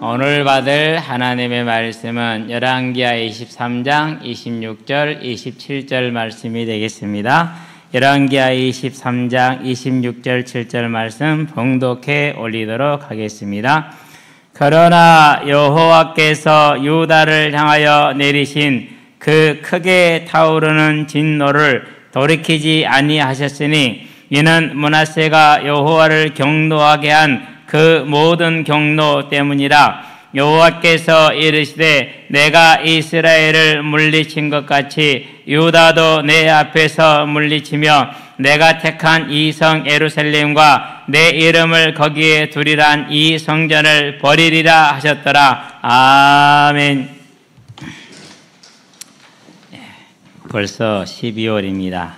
오늘 받을 하나님의 말씀은 열왕기하 23장 26절 27절 말씀이 되겠습니다. 열왕기하 23장 26절 7절 말씀 봉독해 올리도록 하겠습니다. 그러나 여호와께서 유다를 향하여 내리신 그 크게 타오르는 진노를 돌이키지 아니하셨으니 이는 므낫세가 여호와를 경노하게 한 그 모든 경노 때문이라. 여호와께서 이르시되 내가 이스라엘을 물리친 것 같이 유다도 내 앞에서 물리치며 내가 택한 이 성 예루살렘과 내 이름을 거기에 두리란 이 성전을 버리리라 하셨더라. 아멘. 벌써 12월입니다.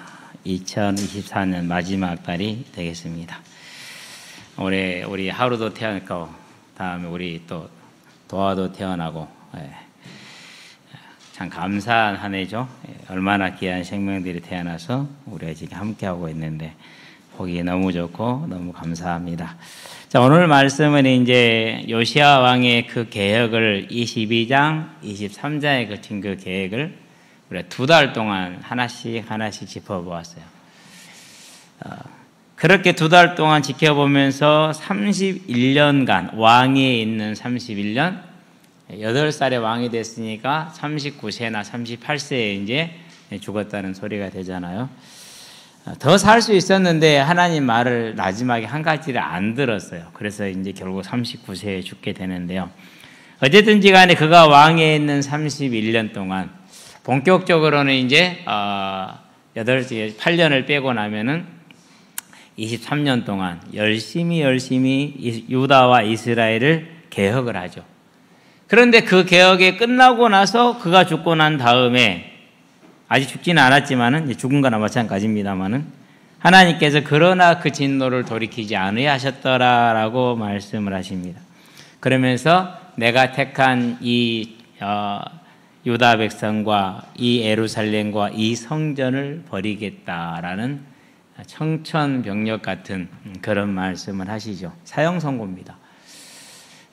2024년 마지막 달이 되겠습니다. 올해 우리 하루도 태어났고 다음에 우리 또 도화도 태어나고 참 감사한 한 해죠. 얼마나 귀한 생명들이 태어나서 우리가 지금 함께하고 있는데 보기 너무 좋고 너무 감사합니다. 자, 오늘 말씀은 이제 요시야 왕의 그 계획을 22장, 23장에 거친 그 계획을 우리가 2달 동안 하나씩 짚어보았어요. 그렇게 2달 동안 지켜보면서 31년간 왕위에 있는 31년, 8살에 왕이 됐으니까 39세나 38세에 이제 죽었다는 소리가 되잖아요. 더 살 수 있었는데 하나님 말을 마지막에 한 가지를 안 들었어요. 그래서 이제 결국 39세에 죽게 되는데요. 어쨌든지 간에 그가 왕위에 있는 31년 동안 본격적으로는 이제 8년을 빼고 나면은 23년 동안 열심히 유다와 이스라엘을 개혁을 하죠. 그런데 그 개혁이 끝나고 나서 그가 죽고 난 다음에 아직 죽지는 않았지만은 이제 죽은 거나 마찬가지입니다만은 하나님께서 그러나 그 진노를 돌이키지 아니하셨더라라고 말씀을 하십니다. 그러면서 내가 택한 이 유다 백성과 이 예루살렘과 이 성전을 버리겠다라는 청천벽력 같은 그런 말씀을 하시죠. 사형 선고입니다.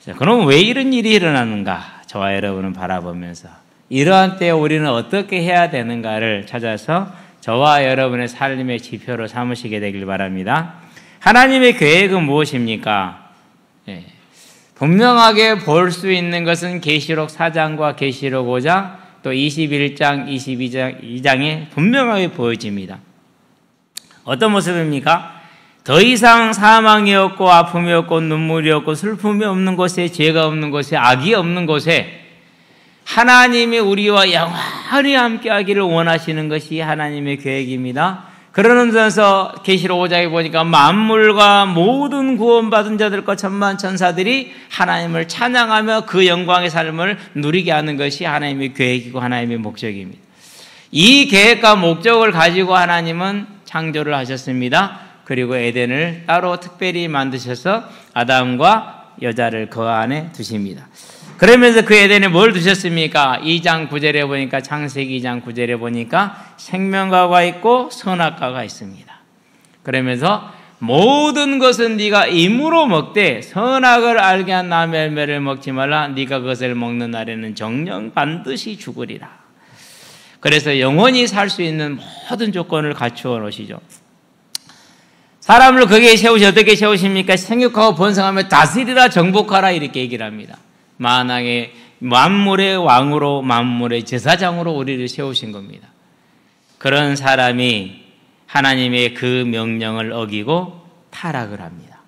자, 그럼 왜 이런 일이 일어나는가? 저와 여러분은 바라보면서 이러한 때에 우리는 어떻게 해야 되는가를 찾아서 저와 여러분의 삶의 지표로 삼으시게 되길 바랍니다. 하나님의 계획은 무엇입니까? 분명하게 볼 수 있는 것은 계시록 4장과 계시록 5장 또 21장, 22장에 분명하게 보여집니다. 어떤 모습입니까? 더 이상 사망이 없고 아픔이 없고 눈물이 없고 슬픔이 없는 곳에, 죄가 없는 곳에, 악이 없는 곳에 하나님이 우리와 영원히 함께하기를 원하시는 것이 하나님의 계획입니다. 그러는 데서 계시록 5장에 보니까 만물과 모든 구원받은 자들과 천만 천사들이 하나님을 찬양하며 그 영광의 삶을 누리게 하는 것이 하나님의 계획이고 하나님의 목적입니다. 이 계획과 목적을 가지고 하나님은 창조를 하셨습니다. 그리고 에덴을 따로 특별히 만드셔서 아담과 여자를 그 안에 두십니다. 그러면서 그 에덴에 뭘 두셨습니까? 2장 9절에 보니까 창세기 2장 9절에 보니까 생명과가 있고 선악과가 있습니다. 그러면서 모든 것은 네가 임으로 먹되 선악을 알게 한 나무 열매를 먹지 말라. 네가 그것을 먹는 날에는 정녕 반드시 죽으리라. 그래서 영원히 살 수 있는 모든 조건을 갖추어 놓으시죠. 사람을 거기에 세우시 어떻게 세우십니까? 생육하고 번성하며 다스리라 정복하라 이렇게 얘기를 합니다. 만왕의 만물의 왕으로 만물의 제사장으로 우리를 세우신 겁니다. 그런 사람이 하나님의 그 명령을 어기고 타락을 합니다.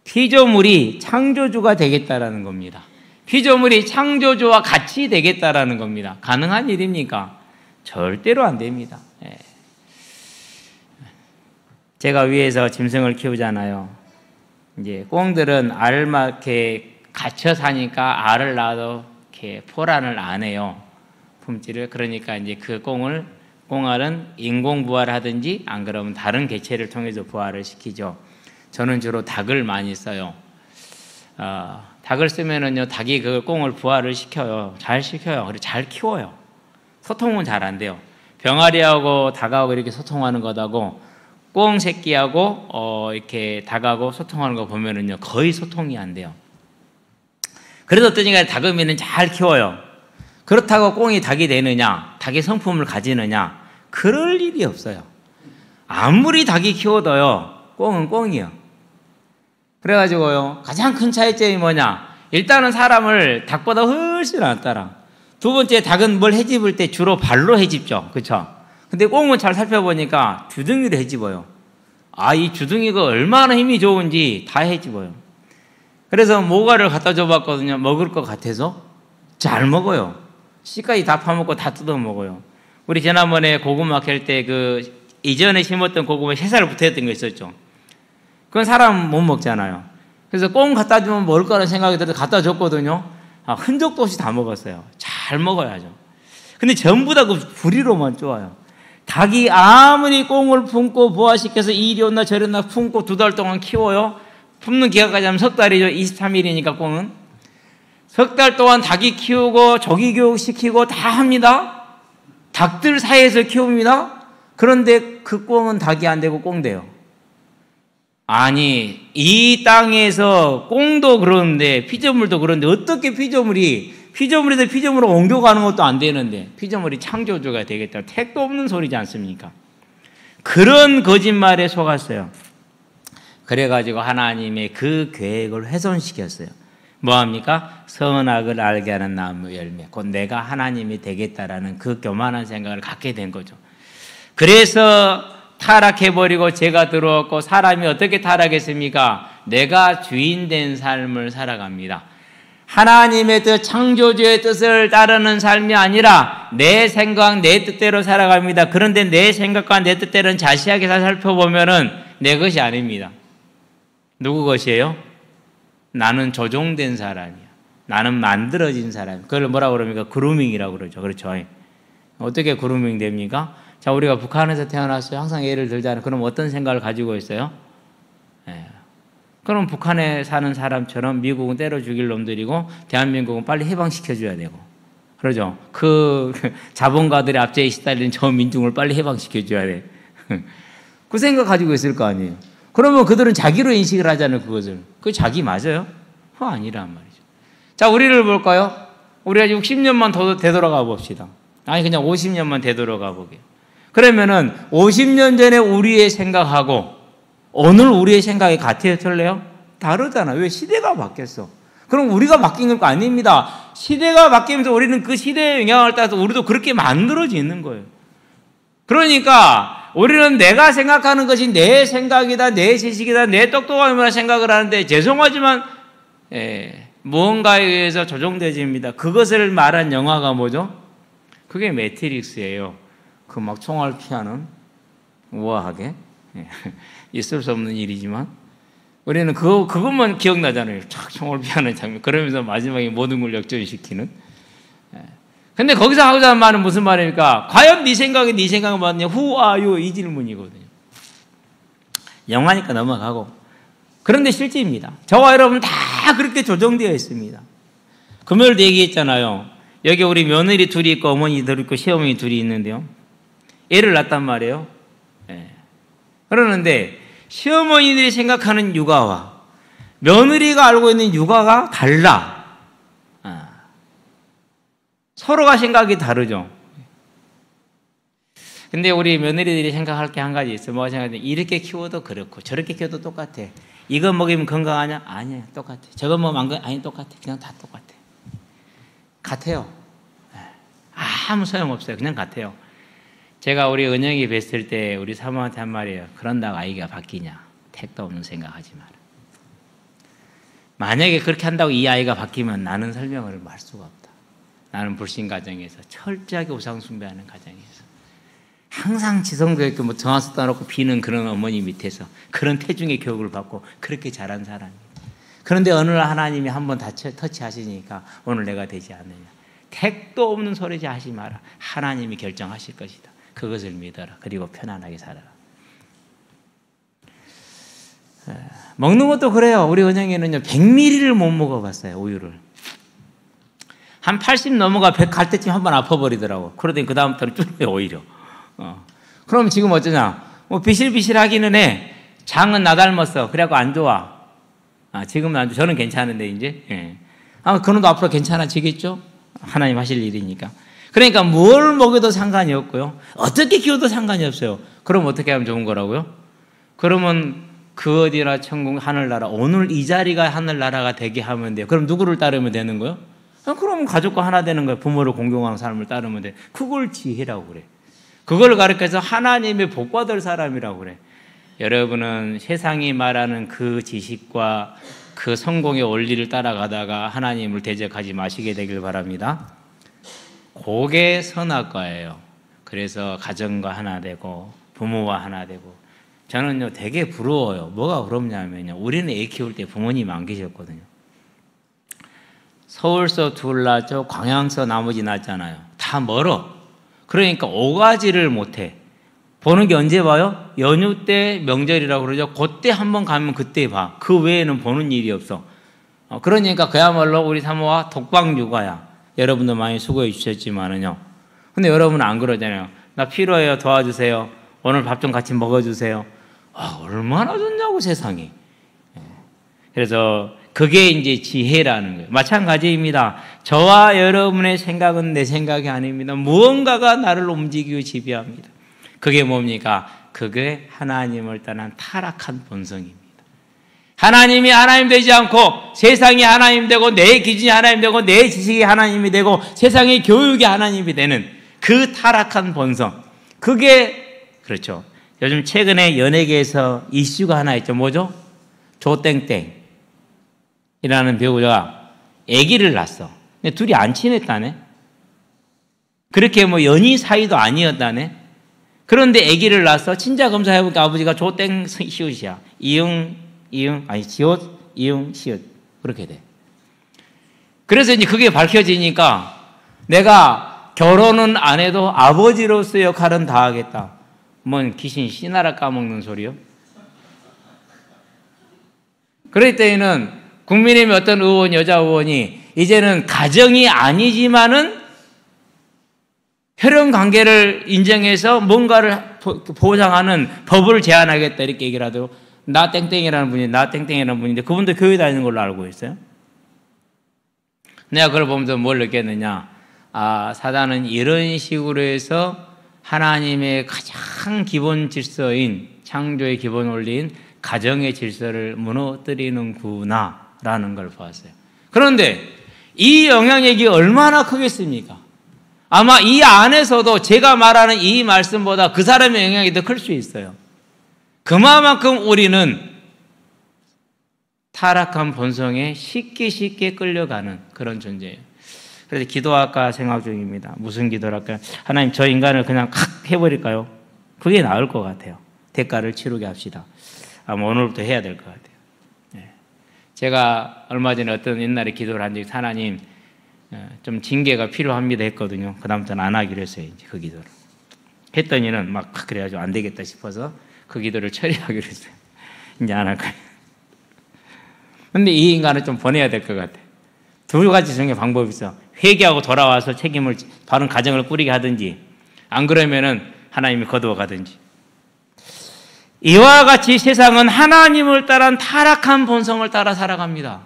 피조물이 창조주가 되겠다라는 겁니다. 피조물이 창조주와 같이 되겠다라는 겁니다. 가능한 일입니까? 절대로 안 됩니다. 제가 위에서 짐승을 키우잖아요. 이제 꽁들은 알만 이렇게 갇혀 사니까 알을 낳아도 이렇게 포란을 안 해요. 품질을. 그러니까 이제 그 꽁알은 인공 부화를 하든지 안 그러면 다른 개체를 통해서 부화를 시키죠. 저는 주로 닭을 많이 써요. 닭을 쓰면은요, 닭이 그 꽁을 부화를 시켜요. 잘 시켜요. 그리고 잘 키워요. 소통은 잘 안 돼요. 병아리하고 닭하고 이렇게 소통하는 것하고 꽁 새끼하고 이렇게 닭하고 소통하는 거 보면은요, 거의 소통이 안 돼요. 그래도 어떠니까 닭어미는 잘 키워요. 그렇다고 꽁이 닭이 되느냐, 닭의 성품을 가지느냐, 그럴 일이 없어요. 아무리 닭이 키워도요, 꽁은 꽁이요. 그래가지고요, 가장 큰 차이점이 뭐냐? 일단은 사람을 닭보다 훨씬 안 따라. 두 번째, 닭은 뭘 헤집을 때 주로 발로 헤집죠. 그쵸? 근데 꽁은 잘 살펴보니까 주둥이로 헤집어요. 아, 이 주둥이가 얼마나 힘이 좋은지 다 헤집어요. 그래서 모가를 갖다 줘봤거든요. 먹을 것 같아서 잘 먹어요. 씨까지 다 파먹고 다 뜯어 먹어요. 우리 지난번에 고구마 캘 때 이전에 심었던 고구마에 새살 붙어있던 거 있었죠. 그건 사람 못 먹잖아요. 그래서 꽁 갖다 주면 먹을 거라는 생각이 들어서 갖다 줬거든요. 흔적도 없이 다 먹었어요. 잘 먹어야죠. 근데 전부 다 그 부리로만 쪼아요. 닭이 아무리 꽁을 품고 부화시켜서 이리 온나 저리 온나 품고 2달 동안 키워요. 품는 기간까지 하면 석 달이죠. 23일이니까 꽁은. 석 달 동안 닭이 키우고 조기 교육시키고 다 합니다. 닭들 사이에서 키웁니다. 그런데 그 꽁은 닭이 안 되고 꽁 돼요. 아니, 이 땅에서 꽁도 그러는데 피조물도 그런데 어떻게 피조물에서 피조물로 옮겨가는 것도 안 되는데 피조물이 창조주가 되겠다. 택도 없는 소리지 않습니까? 그런 거짓말에 속았어요. 그래가지고 하나님의 그 계획을 훼손시켰어요. 뭐합니까? 선악을 알게 하는 나무 열매, 곧 내가 하나님이 되겠다라는 그 교만한 생각을 갖게 된 거죠. 그래서 타락해버리고 죄가 들어왔고 사람이 어떻게 타락했습니까? 내가 주인 된 삶을 살아갑니다. 하나님의 뜻, 창조주의 뜻을 따르는 삶이 아니라 내 생각, 내 뜻대로 살아갑니다. 그런데 내 생각과 내 뜻대로는 자세하게 살펴보면은 내 것이 아닙니다. 누구 것이에요? 나는 조종된 사람이야. 나는 만들어진 사람. 그걸 뭐라고 그럽니까? 그루밍이라고 그러죠. 그렇죠. 어떻게 그루밍 됩니까? 자, 우리가 북한에서 태어났어요. 항상 예를 들자면 그럼 어떤 생각을 가지고 있어요? 그럼 북한에 사는 사람처럼 미국은 때려 죽일 놈들이고 대한민국은 빨리 해방시켜줘야 되고 그러죠. 그 자본가들의 압제에 시달리는 저 민중을 빨리 해방시켜줘야 돼. 그 생각 가지고 있을 거 아니에요. 그러면 그들은 자기로 인식을 하잖아요. 그것을. 그게 자기 맞아요? 그거 아니란 말이죠. 자, 우리를 볼까요? 우리가 60년만 더 되돌아가 봅시다. 아니 그냥 50년만 되돌아가 보게요. 그러면은 50년 전에 우리의 생각하고 오늘 우리의 생각이 같아요, 틀려요? 다르잖아. 왜? 시대가 바뀌었어. 그럼 우리가 바뀐 거 아닙니다. 시대가 바뀌면서 우리는 그 시대의 영향을 따라서 우리도 그렇게 만들어지는 거예요. 그러니까 우리는 내가 생각하는 것이 내 생각이다, 내 지식이다, 내 똑똑함이라 생각을 하는데 죄송하지만 무언가에 의해서 조종되집니다. 그것을 말한 영화가 뭐죠? 그게 매트릭스예요. 그 막 총알 피하는 우아하게 있을 수 없는 일이지만 우리는 그것만 기억나잖아요. 촥 총알 피하는 장면. 그러면서 마지막에 모든 걸 역전시키는. 근데 거기서 하고자 하는 말은 무슨 말입니까? 과연 네 생각이 네 생각을 맞냐? Who are you? 이 질문이거든요. 영화니까 넘어가고. 그런데 실제입니다. 저와 여러분 다 그렇게 조정되어 있습니다. 금요일도 얘기했잖아요. 여기 우리 며느리 둘이 있고 어머니 둘이 있고 시어머니 둘이 있는데요. 애를 낳단 말이에요. 그러는데 시어머니들이 생각하는 육아와 며느리가 알고 있는 육아가 달라. 서로가 생각이 다르죠. 근데 우리 며느리들이 생각할 게 한 가지 있어요. 뭐가 생각하면 이렇게 키워도 그렇고 저렇게 키워도 똑같아. 이거 먹이면 건강하냐? 아니야, 똑같아. 저거 먹으면 안 건강? 아니, 똑같아. 그냥 다 똑같아. 같아요. 아무 소용없어요. 그냥 같아요. 제가 우리 은영이 뵀을 때 우리 사모한테 한 말이에요. 그런다고 아이가 바뀌냐? 택도 없는 생각하지 마라. 만약에 그렇게 한다고 이 아이가 바뀌면 나는 설명을 할 수가 없다. 나는 불신 가정에서 철저하게 우상 숭배하는 가정에서 항상 지성교육도 뭐 정화수 따놓고 비는 그런 어머니 밑에서 그런 태중의 교육을 받고 그렇게 자란 사람입니다. 그런데 어느 날 하나님이 한번 터치하시니까 오늘 내가 되지 않느냐. 택도 없는 소리지 하지 마라. 하나님이 결정하실 것이다. 그것을 믿어라. 그리고 편안하게 살아라. 먹는 것도 그래요. 우리 은영이는요 100ml를 못 먹어봤어요. 우유를. 한 80 넘어가 100 갈 때쯤 한번 아파버리더라고. 그러더니 그 다음부터는 줄어요 오히려. 그럼 지금 어쩌냐? 뭐 비실비실하기는 해. 장은 나 닮았어. 그래갖고 안 좋아. 지금은 안 좋아. 저는 괜찮은데 이제. 그놈도 앞으로 괜찮아지겠죠? 하나님 하실 일이니까. 그러니까 뭘 먹여도 상관이 없고요. 어떻게 키워도 상관이 없어요. 그럼 어떻게 하면 좋은 거라고요? 그러면 그 어디나 천국 하늘나라, 오늘 이 자리가 하늘나라가 되게 하면 돼요. 그럼 누구를 따르면 되는 거예요? 그럼 가족과 하나 되는 거예요. 부모를 공경하는 사람을 따르면 돼. 그걸 지혜라고 그래. 그걸 가르쳐서 하나님의 복 받을 사람이라고 그래. 여러분은 세상이 말하는 그 지식과 그 성공의 원리를 따라가다가 하나님을 대적하지 마시게 되길 바랍니다. 그게 선악과예요. 그래서 가정과 하나 되고 부모와 하나 되고. 저는요 되게 부러워요. 뭐가 부럽냐면요, 우리는 애 키울 때 부모님이 안 계셨거든요. 서울서 둘 낳죠, 광양서 나머지 낳잖아요. 다 멀어. 그러니까 오가지를 못해. 보는 게 언제 봐요? 연휴 때, 명절이라고 그러죠. 그때 한번 가면 그때 봐. 그 외에는 보는 일이 없어. 그러니까 그야말로 우리 사모가 독방 육아야. 여러분도 많이 수고해 주셨지만은요. 근데 여러분은 안 그러잖아요. 나 필요해요. 도와주세요. 오늘 밥 좀 같이 먹어주세요. 얼마나 좋냐고 세상이. 그래서 그게 이제 지혜라는 거예요. 마찬가지입니다. 저와 여러분의 생각은 내 생각이 아닙니다. 무언가가 나를 움직이고 지배합니다. 그게 뭡니까? 그게 하나님을 떠난 타락한 본성입니다. 하나님이 하나님 되지 않고 세상이 하나님 되고 내 기준이 하나님 되고 내 지식이 하나님이 되고 세상의 교육이 하나님이 되는 그 타락한 본성. 그게 그렇죠. 요즘 최근에 연예계에서 이슈가 하나 있죠. 뭐죠? 조땡땡이라는 배우자가 아기를 낳았어. 근데 둘이 안 친했다네. 그렇게 뭐 연인 사이도 아니었다네. 그런데 아기를 낳아서 친자 검사해보니까 아버지가 조땡 시옷이야. 지옷, 이응, 시옷. 그렇게 돼. 그래서 이제 그게 밝혀지니까 내가 결혼은 안 해도 아버지로서의 역할은 다 하겠다. 뭔 귀신 씨나라 까먹는 소리요? 그럴 때에는 국민의힘의 어떤 의원, 여자 의원이 이제는 가정이 아니지만은 혈연 관계를 인정해서 뭔가를 보장하는 법을 제안하겠다 이렇게 얘기를 하더라고. 나 땡땡이라는 분인데 그분도 교회 다니는 걸로 알고 있어요. 내가 그걸 보면서 뭘 느꼈느냐. 사단은 이런 식으로 해서 하나님의 가장 기본 질서인 창조의 기본 원리인 가정의 질서를 무너뜨리는구나 라는 걸 봤어요. 그런데 이 영향력이 얼마나 크겠습니까? 아마 이 안에서도 제가 말하는 이 말씀보다 그 사람의 영향이 더 클 수 있어요. 그만큼 우리는 타락한 본성에 쉽게 끌려가는 그런 존재예요. 그래서 기도할까 생각 중입니다. 무슨 기도를 할까요? 하나님, 저 인간을 그냥 칵 해버릴까요? 그게 나을 것 같아요. 대가를 치르게 합시다. 아마 오늘부터 해야 될 것 같아요. 제가 얼마 전에 어떤 옛날에 기도를 한 적이 있어요. 하나님, 좀 징계가 필요합니다 했거든요. 그 다음부터는 안 하기로 했어요. 이제 그 기도를. 했더니는 막 그래가지고 안 되겠다 싶어서 그 기도를 처리하기로 했어요. 이제 안 할 거예요. 근데 이 인간을 좀 보내야 될 것 같아요. 두 가지 중에 방법이 있어. 회개하고 돌아와서 책임을 바른 가정을 꾸리게 하든지, 안 그러면은 하나님이 거두어 가든지. 이와 같이 세상은 하나님을 따른 타락한 본성을 따라 살아갑니다.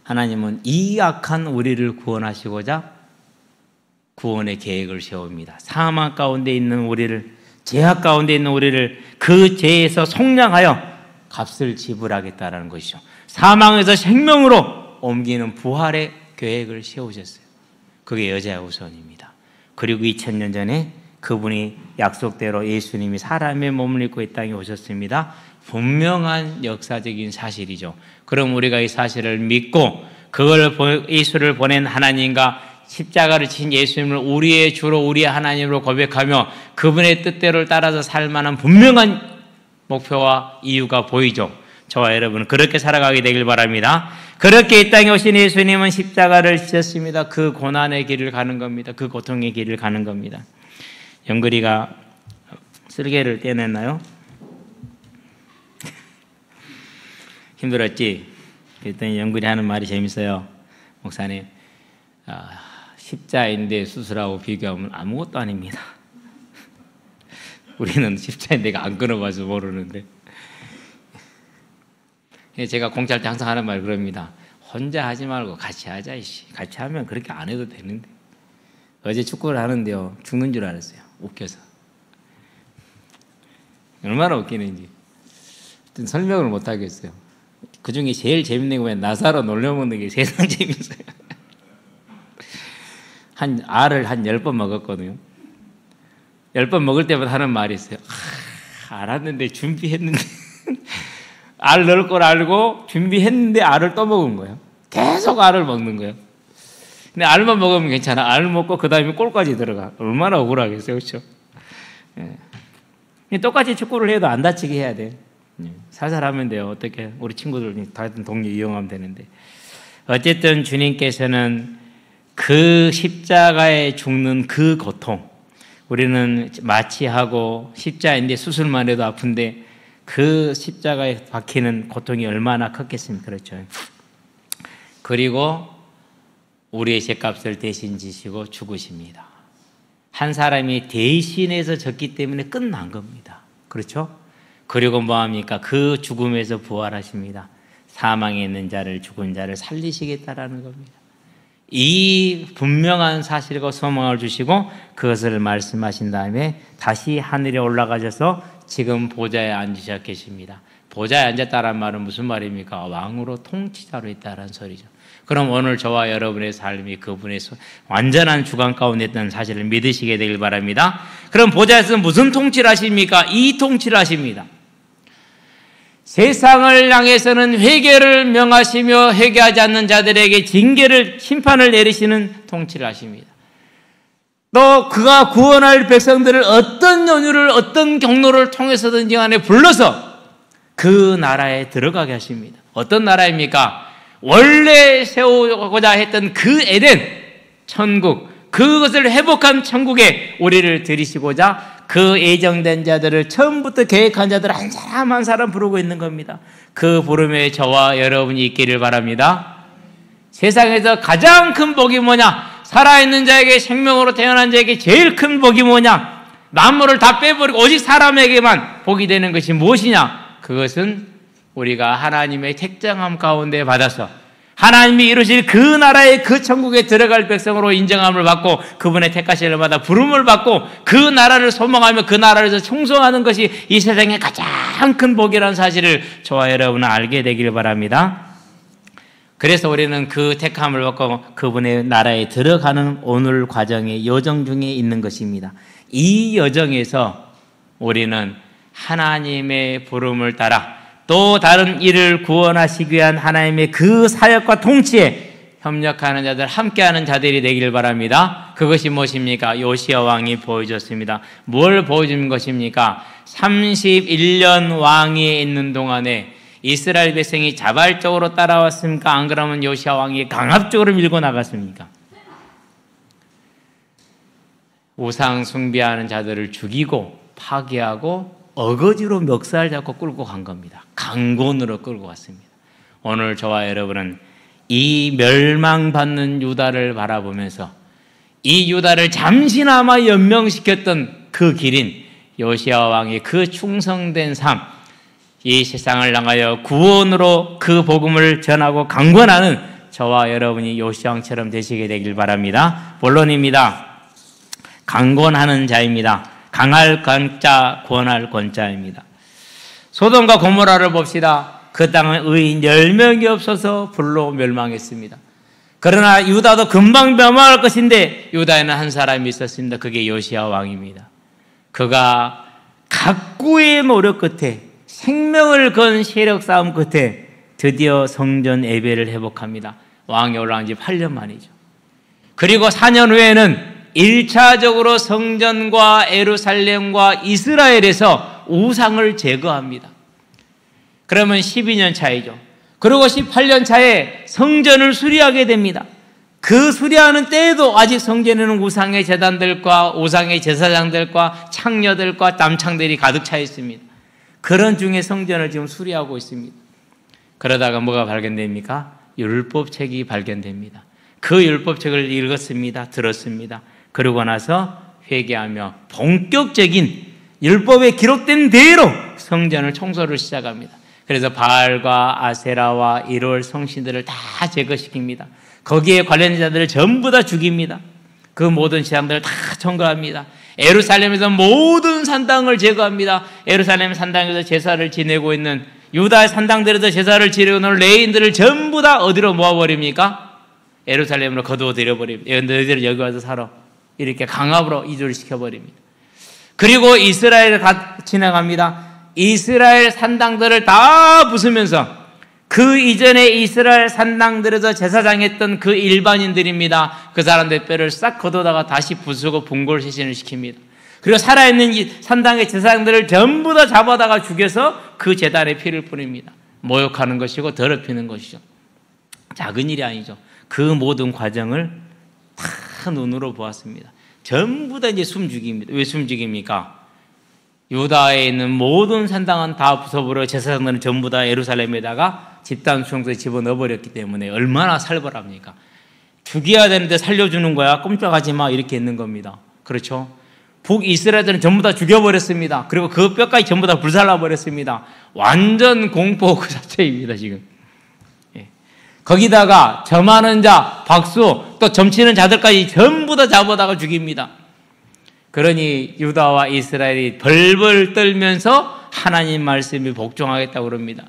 하나님은 이 악한 우리를 구원하시고자 구원의 계획을 세웁니다. 사망 가운데 있는 우리를, 죄악 가운데 있는 우리를 그 죄에서 속량하여 값을 지불하겠다라는 것이죠. 사망에서 생명으로 옮기는 부활의 계획을 세우셨어요. 그게 여자의 우선입니다. 그리고 2000년 전에 그분이 약속대로 예수님이 사람의 몸을 입고 이 땅에 오셨습니다. 분명한 역사적인 사실이죠. 그럼 우리가 이 사실을 믿고 예수를 보낸 하나님과 십자가를 지신 예수님을 우리의 주로 우리의 하나님으로 고백하며 그분의 뜻대로 따라서 살 만한 분명한 목표와 이유가 보이죠. 저와 여러분은 그렇게 살아가게 되길 바랍니다. 그렇게 이 땅에 오신 예수님은 십자가를 지셨습니다. 그 고난의 길을 가는 겁니다. 그 고통의 길을 가는 겁니다. 영글이가 쓸개를 떼냈나요? 힘들었지? 그랬더니 영글이 하는 말이 재밌어요. 목사님, 십자인대 수술하고 비교하면 아무것도 아닙니다. 우리는 십자인대가 안 끊어봐서 모르는데. 제가 공짜할 때 항상 하는 말 그럽니다. 혼자 하지 말고 같이 하자. 같이 하면 그렇게 안 해도 되는데. 어제 축구를 하는데요. 죽는 줄 알았어요. 웃겨서. 얼마나 웃기는지. 설명을 못 하겠어요. 그 중에 제일 재밌는 건 나사로 놀려먹는 게 세상 재밌어요. 알을 한 10번 먹었거든요. 10번 먹을 때마다 하는 말이 있어요. 알았는데 준비했는데 알 넣을 걸 알고 준비했는데 알을 또 먹은 거예요. 계속 알을 먹는 거예요. 근데 알만 먹으면 괜찮아. 알 먹고 그 다음에 골까지 들어가. 얼마나 억울하겠어요. 그렇죠? 예. 똑같이 축구를 해도 안 다치게 해야 돼. 살살 하면 돼요. 어떻게 우리 친구들 같은 동료 이용하면 되는데. 어쨌든 주님께서는 그 십자가에 죽는 그 고통, 우리는 마취하고 십자인데 수술만 해도 아픈데 그 십자가에 박히는 고통이 얼마나 컸겠습니까? 그렇죠. 그리고 우리의 죄값을 대신 지시고 죽으십니다. 한 사람이 대신해서 졌기 때문에 끝난 겁니다. 그렇죠? 그리고 뭐합니까? 그 죽음에서 부활하십니다. 사망에 있는 자를, 죽은 자를 살리시겠다라는 겁니다. 이 분명한 사실과 소망을 주시고 그것을 말씀하신 다음에 다시 하늘에 올라가셔서 지금 보좌에 앉으셔 계십니다. 보좌에 앉았다는 말은 무슨 말입니까? 왕으로 통치자로 있다는 소리죠. 그럼 오늘 저와 여러분의 삶이 그분의 완전한 주관 가운데 있다는 사실을 믿으시게 되길 바랍니다. 그럼 보좌에서 무슨 통치를 하십니까? 이 통치를 하십니다. 세상을 향해서는 회개를 명하시며 회개하지 않는 자들에게 징계를, 심판을 내리시는 통치를 하십니다. 또 그가 구원할 백성들을 어떤 연유를, 어떤 경로를 통해서든지 간에 불러서 그 나라에 들어가게 하십니다. 어떤 나라입니까? 원래 세우고자 했던 그 에덴, 천국, 그것을 회복한 천국에 우리를 들이시고자 그 예정된 자들을 처음부터 계획한 자들 한 사람 한 사람 부르고 있는 겁니다. 그 부름에 저와 여러분이 있기를 바랍니다. 세상에서 가장 큰 복이 뭐냐? 살아있는 자에게, 생명으로 태어난 자에게 제일 큰 복이 뭐냐? 만물을 다 빼버리고 오직 사람에게만 복이 되는 것이 무엇이냐? 그것은 우리가 하나님의 택정함 가운데 받아서 하나님이 이루실 그 나라의 그 천국에 들어갈 백성으로 인정함을 받고 그분의 택하심을 받아 부름을 받고 그 나라를 소망하며 그 나라에서 충성하는 것이 이 세상의 가장 큰 복이라는 사실을 저와 여러분은 알게 되기를 바랍니다. 그래서 우리는 그 택함을 받고 그분의 나라에 들어가는 오늘 과정의 여정 중에 있는 것입니다. 이 여정에서 우리는 하나님의 부름을 따라 또 다른 이를 구원하시기 위한 하나님의 그 사역과 통치에 협력하는 자들, 함께하는 자들이 되기를 바랍니다. 그것이 무엇입니까? 요시야 왕이 보여줬습니다. 뭘 보여준 것입니까? 31년 왕위에 있는 동안에 이스라엘 백성이 자발적으로 따라왔습니까? 안 그러면 요시야 왕이 강압적으로 밀고 나갔습니까? 우상 숭배하는 자들을 죽이고 파괴하고 어거지로 멱살 잡고 끌고 간 겁니다. 강권으로 끌고 갔습니다. 오늘 저와 여러분은 이 멸망받는 유다를 바라보면서 이 유다를 잠시나마 연명시켰던 그 길인 요시야 왕의 그 충성된 삶, 이 세상을 향하여 구원으로 그 복음을 전하고 강권하는 저와 여러분이 요시야 왕처럼 되시게 되길 바랍니다. 본론입니다. 강권하는 자입니다. 강할 권자, 권할 권자입니다. 소돔과 고모라를 봅시다. 그 땅은 의인 10명이 없어서 불로 멸망했습니다. 그러나 유다도 금방 멸망할 것인데 유다에는 한 사람이 있었습니다. 그게 요시야 왕입니다. 그가 각고의 노력 끝에 생명을 건 세력 싸움 끝에 드디어 성전 예배를 회복합니다. 왕이 올라간 지 8년 만이죠. 그리고 4년 후에는 1차적으로 성전과 예루살렘과 이스라엘에서 우상을 제거합니다. 그러면 12년 차이죠. 그리고 18년 차에 성전을 수리하게 됩니다. 그 수리하는 때에도 아직 성전에는 우상의 제단들과 우상의 제사장들과 창녀들과 남창들이 가득 차 있습니다. 그런 중에 성전을 지금 수리하고 있습니다. 그러다가 뭐가 발견됩니까? 율법책이 발견됩니다. 그 율법책을 읽었습니다. 들었습니다. 그러고 나서 회개하며 본격적인 율법에 기록된 대로 성전을 청소를 시작합니다. 그래서 바알과 아세라와 이롤 성신들을 다 제거시킵니다. 거기에 관련된 자들을 전부 다 죽입니다. 그 모든 재앙들을 다 청구합니다. 예루살렘에서 모든 산당을 제거합니다. 예루살렘 산당에서 제사를 지내고 있는 유다의 산당들에서 제사를 지내고 있는 레인들을 전부 다 어디로 모아버립니까? 예루살렘으로 거두어들여버립니다. 너희들은 여기 와서 살아. 이렇게 강압으로 이주를 시켜버립니다. 그리고 이스라엘을 지나갑니다. 이스라엘 산당들을 다 부수면서 그 이전에 이스라엘 산당들에서 제사장했던 그 일반인들입니다. 그 사람들 뼈를 싹 걷어다가 다시 부수고 분골시신을 시킵니다. 그리고 살아있는 이 산당의 제사장들을 전부 다 잡아다가 죽여서 그 제단에 피를 뿌립니다. 모욕하는 것이고 더럽히는 것이죠. 작은 일이 아니죠. 그 모든 과정을 다 눈으로 보았습니다. 전부 다 이제 숨죽입니다. 왜 숨죽입니까? 유다에 있는 모든 산당은 다 부숴버려 제사장들은 전부 다 예루살렘에다가 집단 수용소에 집어넣어버렸기 때문에 얼마나 살벌합니까? 죽여야 되는데 살려주는 거야. 꼼짝하지 마. 이렇게 있는 겁니다. 그렇죠? 북이스라엘들은 전부 다 죽여버렸습니다. 그리고 그 뼈까지 전부 다 불살라버렸습니다. 완전 공포 그 자체입니다. 지금. 거기다가 점하는 자, 박수, 또 점치는 자들까지 전부 다 잡아다가 죽입니다. 그러니 유다와 이스라엘이 벌벌 떨면서 하나님 말씀이 복종하겠다고 그럽니다.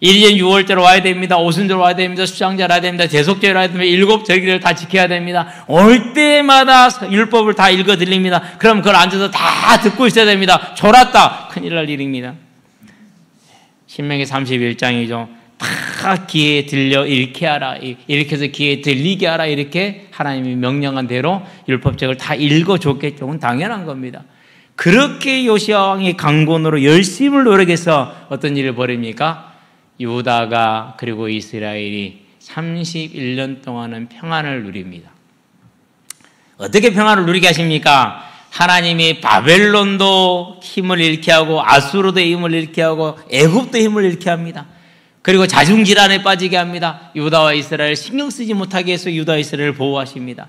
1년 6월절 와야 됩니다. 오순절 와야 됩니다. 수장절 와야 됩니다. 대속절 와야 됩니다. 7 절기를 다 지켜야 됩니다. 올 때마다 율법을 다 읽어 들립니다. 그럼 그걸 앉아서 다 듣고 있어야 됩니다. 졸았다. 큰일 날 일입니다. 신명기 31장이죠. 다 귀에 들려 읽게 하라. 이렇게 해서 귀에 들리게 하라. 이렇게 하나님이 명령한 대로 율법책을 다 읽어줬겠죠. 그건 당연한 겁니다. 그렇게 요시야 왕이 강권으로 열심을 노력해서 어떤 일을 벌입니까? 유다가 그리고 이스라엘이 31년 동안은 평안을 누립니다. 어떻게 평안을 누리게 하십니까? 하나님이 바벨론도 힘을 잃게 하고 아수르도 힘을 잃게 하고 애굽도 힘을 잃게 합니다. 그리고 자중질환에 빠지게 합니다. 유다와 이스라엘 신경 쓰지 못하게 해서 유다 이스라엘을 보호하십니다.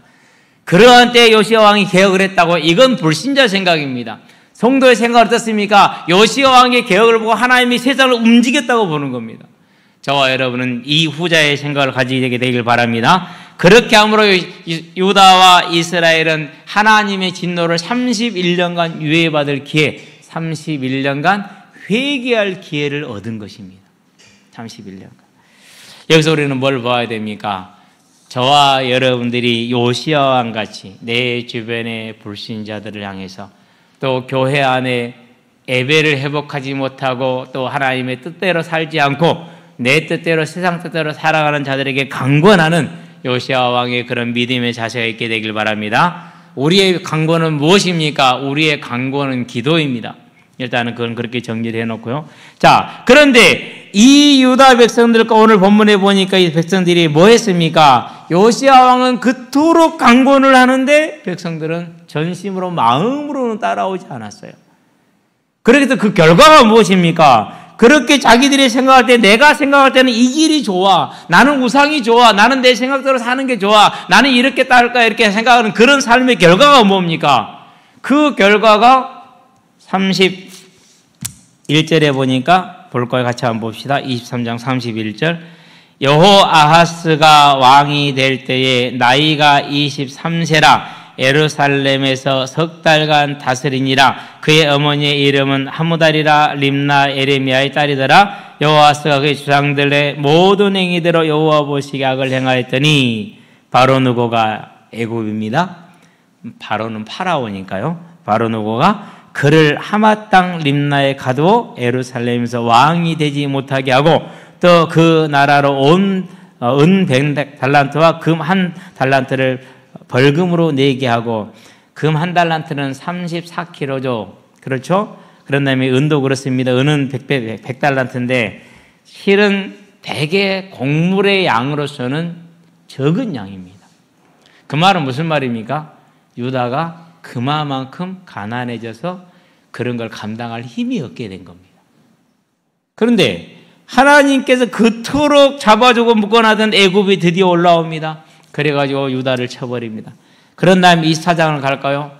그러한 때에 요시야 왕이 개혁을 했다고 이건 불신자 생각입니다. 성도의 생각은 어떻습니까? 요시야 왕의 개혁을 보고 하나님이 세상을 움직였다고 보는 겁니다. 저와 여러분은 이 후자의 생각을 가지게 되길 바랍니다. 그렇게 함으로 유다와 이스라엘은 하나님의 진노를 31년간 유예받을 기회, 31년간 회개할 기회를 얻은 것입니다. 31년간. 여기서 우리는 뭘 봐야 됩니까? 저와 여러분들이 요시야 왕같이 내 주변의 불신자들을 향해서 또 교회 안에 예배를 회복하지 못하고 또 하나님의 뜻대로 살지 않고 내 뜻대로 세상 뜻대로 살아가는 자들에게 강권하는 요시야 왕의 그런 믿음의 자세가 있게 되길 바랍니다. 우리의 강권은 무엇입니까? 우리의 강권은 기도입니다. 일단은 그건 그렇게 정리를 해놓고요. 자, 그런데 이 유다 백성들과 오늘 본문에 보니까 이 백성들이 뭐 했습니까? 요시야 왕은 그토록 강권을 하는데 백성들은 전심으로 마음으로는 따라오지 않았어요. 그래서 그 결과가 무엇입니까? 그렇게 자기들이 생각할 때 내가 생각할 때는 이 길이 좋아. 나는 우상이 좋아. 나는 내 생각대로 사는 게 좋아. 나는 이렇게 따를까 이렇게 생각하는 그런 삶의 결과가 뭡니까? 그 결과가 31절에 보니까 볼 거예요. 같이 한번 봅시다. 23장 31절. 여호아하스가 왕이 될 때에 나이가 23세라 예루살렘에서 석 달간 다스리니라. 그의 어머니의 이름은 하무달이라 림나 에레미야의 딸이더라. 여호아하스가 그의 주상들의 모든 행위대로 여호와 보시기에 악을 행하였더니 바로 누고가 애굽입니다. 바로는 파라오니까요. 바로 누고가 그를 하마 땅 림나에 가두어 예루살렘에서 왕이 되지 못하게 하고 또 그 나라로 온 은 100달란트와 금 1달란트를 벌금으로 내게 하고 금 1달란트는 34kg죠. 그렇죠? 그런 다음에 은도 그렇습니다. 은은 100달란트인데 실은 대개 곡물의 양으로서는 적은 양입니다. 그 말은 무슨 말입니까? 유다가 그만큼 가난해져서 그런 걸 감당할 힘이 없게 된 겁니다. 그런데 하나님께서 그토록 잡아주고 묶어놨던 애굽이 드디어 올라옵니다. 그래가지고 유다를 쳐버립니다. 그런 다음에 24장을 갈까요?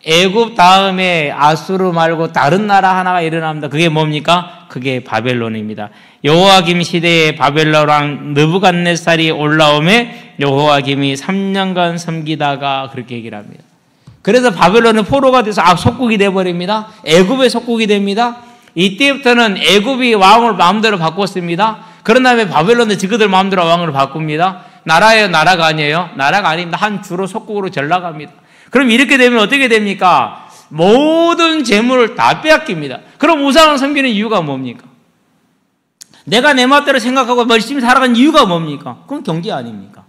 애굽 다음에 아수르 말고 다른 나라 하나가 일어납니다. 그게 뭡니까? 그게 바벨론입니다. 여호와김 시대에 바벨론 왕 느부갓네살이 올라오매 여호와김이 3년간 섬기다가 그렇게 얘기를 합니다. 그래서 바벨론은 포로가 돼서 속국이 돼버립니다. 애굽의 속국이 됩니다. 이때부터는 애굽이 왕을 마음대로 바꿨습니다. 그런 다음에 바벨론은 지그들 마음대로 왕을 바꿉니다. 나라예요? 나라가 아니에요? 나라가 아닙니다. 한 주로 속국으로 전락합니다. 그럼 이렇게 되면 어떻게 됩니까? 모든 재물을 다 빼앗깁니다. 그럼 우상을 섬기는 이유가 뭡니까? 내가 내 멋대로 생각하고 열심히 살아가는 이유가 뭡니까? 그건 경제 아닙니까?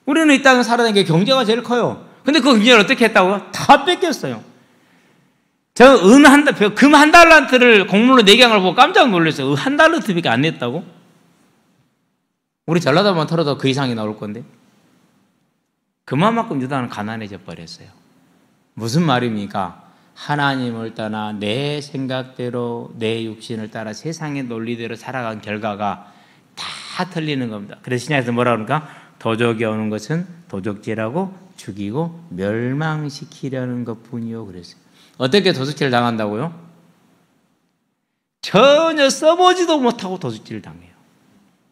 우리는 이 땅에 살아가는 게 경제가 제일 커요. 근데 그 경제를 어떻게 했다고요? 다 뺏겼어요. 저 금 한 달란트를 공물로 내게 한 걸 보고 깜짝 놀랐어요. 한 달란트밖에 안 냈다고? 우리 전라도만 털어도 그 이상이 나올 건데. 그만큼 유다는 가난해져 버렸어요. 무슨 말입니까? 하나님을 떠나 내 생각대로 내 육신을 따라 세상의 논리대로 살아간 결과가 다 틀리는 겁니다. 그래서 신약에서 뭐라 그러니까? 도적이 오는 것은 도적질하고 죽이고 멸망시키려는 것뿐이요 그랬어요. 어떻게 도둑질 당한다고요? 전혀 써보지도 못하고 도둑질 당해요.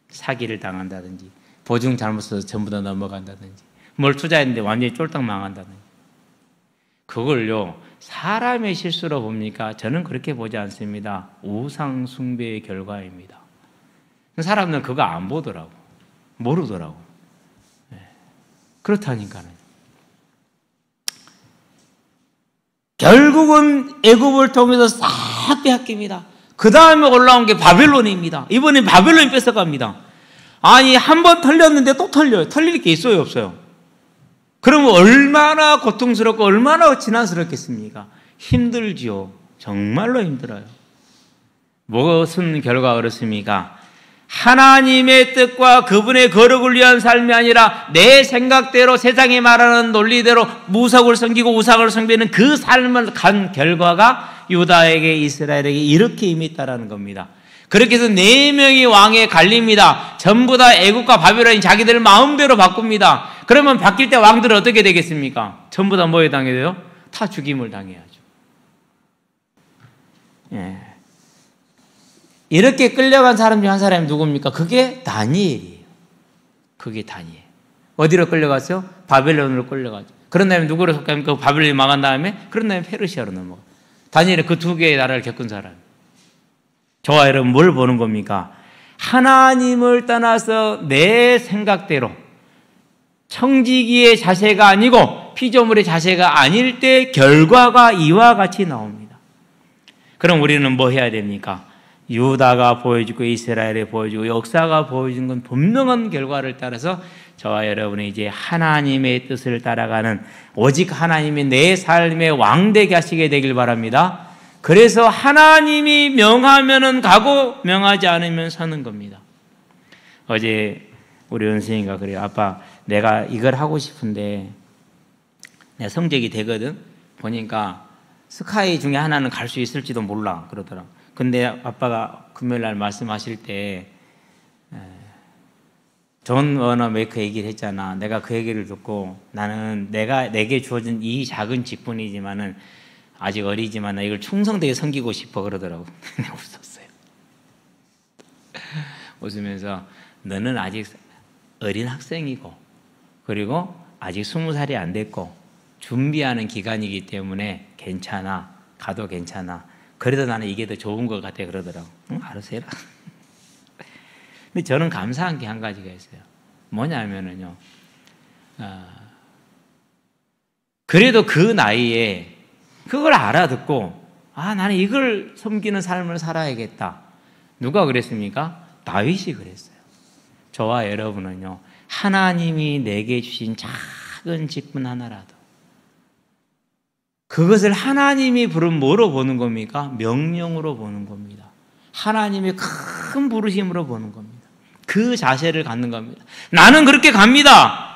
사기를 당한다든지 보증 잘못 써서 전부 다 넘어간다든지 뭘 투자했는데 완전히 쫄딱 망한다든지. 그걸요 사람의 실수로 봅니까? 저는 그렇게 보지 않습니다. 우상 숭배의 결과입니다. 사람들은 그거 안 보더라고. 모르더라고. 그렇다니까요. 결국은 애굽을 통해서 싹 빼앗깁니다. 그 다음에 올라온 게 바벨론입니다. 이번엔 바벨론이 뺏어갑니다. 아니 한 번 털렸는데 또 털려요. 털릴 게 있어요 없어요? 그러면 얼마나 고통스럽고 얼마나 지난스럽겠습니까? 힘들지요. 정말로 힘들어요. 무슨 결과가 그렇습니까? 하나님의 뜻과 그분의 거룩을 위한 삶이 아니라 내 생각대로 세상이 말하는 논리대로 무속을 섬기고 우상을 섬기는 그 삶을 간 결과가 유다에게 이스라엘에게 이렇게 임했다라는 겁니다. 그렇게 해서 4명이 왕에 갈립니다. 전부 다 애국과 바벨론이 자기들 마음대로 바꿉니다. 그러면 바뀔 때 왕들은 어떻게 되겠습니까? 전부 다 뭐에 당해야 돼요? 다 죽임을 당해야죠. 예. 이렇게 끌려간 사람 중 한 사람이 누굽니까? 그게 다니엘이에요. 그게 다니엘. 어디로 끌려갔어요? 바벨론으로 끌려가죠. 그런 다음에 누구로 속합니까? 바벨론이 망한 다음에 그런 다음에 페르시아로 넘어가. 다니엘은 그 2개의 나라를 겪은 사람. 저와 여러분 뭘 보는 겁니까? 하나님을 떠나서 내 생각대로 청지기의 자세가 아니고 피조물의 자세가 아닐 때 결과가 이와 같이 나옵니다. 그럼 우리는 뭐 해야 됩니까? 유다가 보여주고 이스라엘이 보여주고 역사가 보여준 건 분명한 결과를 따라서 저와 여러분이 이제 하나님의 뜻을 따라가는 오직 하나님이 내 삶의 왕되게 하시게 되길 바랍니다. 그래서 하나님이 명하면은 가고 명하지 않으면 서는 겁니다. 어제 우리 은생이가 그래요. 아빠 내가 이걸 하고 싶은데 내가 성적이 되거든. 보니까 스카이 중에 하나는 갈 수 있을지도 몰라 그러더라고. 근데 아빠가 금요일 날 말씀하실 때 존 워너 메이커 얘기를 했잖아. 내가 그 얘기를 듣고 나는 내게 주어진 이 작은 직분이지만은 아직 어리지만 나 이걸 충성되게 섬기고 싶어 그러더라고. 내가 웃었어요. 웃으면서 너는 아직 어린 학생이고 그리고 아직 20살이 안 됐고 준비하는 기간이기 때문에 괜찮아. 가도 괜찮아. 그래도 나는 이게 더 좋은 것 같아 그러더라고. 응, 알아서 해라. 근데 저는 감사한 게 한 가지가 있어요. 뭐냐면은요. 그래도 그 나이에 그걸 알아듣고 나는 이걸 섬기는 삶을 살아야겠다. 누가 그랬습니까? 다윗이 그랬어요. 저와 여러분은요. 하나님이 내게 주신 작은 직분 하나라도 그것을 하나님이 부른 뭐로 보는 겁니까? 명령으로 보는 겁니다. 하나님의 큰 부르심으로 보는 겁니다. 그 자세를 갖는 겁니다. 나는 그렇게 갑니다.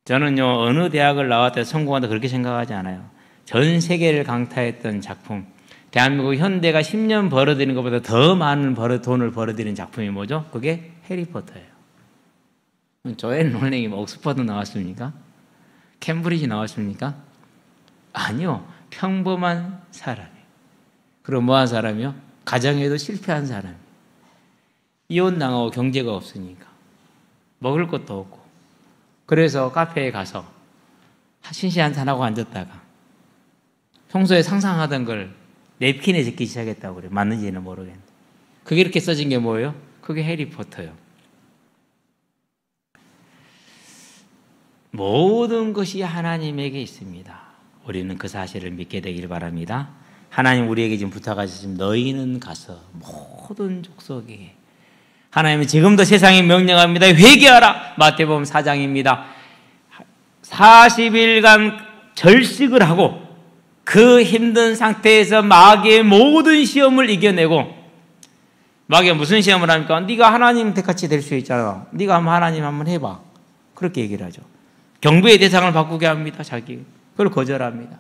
저는요 어느 대학을 나왔다 성공한다 그렇게 생각하지 않아요. 전 세계를 강타했던 작품, 대한민국 현대가 10년 벌어들이는 것보다 더 많은 돈을 벌어들이는 작품이 뭐죠? 그게 해리포터예요. 조앤 롤링이 옥스퍼드 나왔습니까? 캠브리지 나왔습니까? 아니요. 평범한 사람이에요. 그럼 뭐한 사람이요? 가정에도 실패한 사람이에요. 이혼당하고 경제가 없으니까 먹을 것도 없고 그래서 카페에 가서 신시 한잔하고 앉았다가 평소에 상상하던 걸 냅킨에 적기 시작했다고 그래요. 맞는지는 모르겠는데 그게 이렇게 써진 게 뭐예요? 그게 해리포터요. 모든 것이 하나님에게 있습니다. 우리는 그 사실을 믿게 되길 바랍니다. 하나님 우리에게 지금 부탁하셨습니다. 너희는 가서 모든 족속에게 하나님은 지금도 세상에 명령합니다. 회개하라. 마태복음 4장입니다. 40일간 절식을 하고 그 힘든 상태에서 마귀의 모든 시험을 이겨내고 마귀가 무슨 시험을 합니까? 네가 하나님 같이 될 수 있잖아. 네가 한번 하나님 한번 해봐. 그렇게 얘기를 하죠. 경배의 대상을 바꾸게 합니다. 자기. 그걸 거절합니다.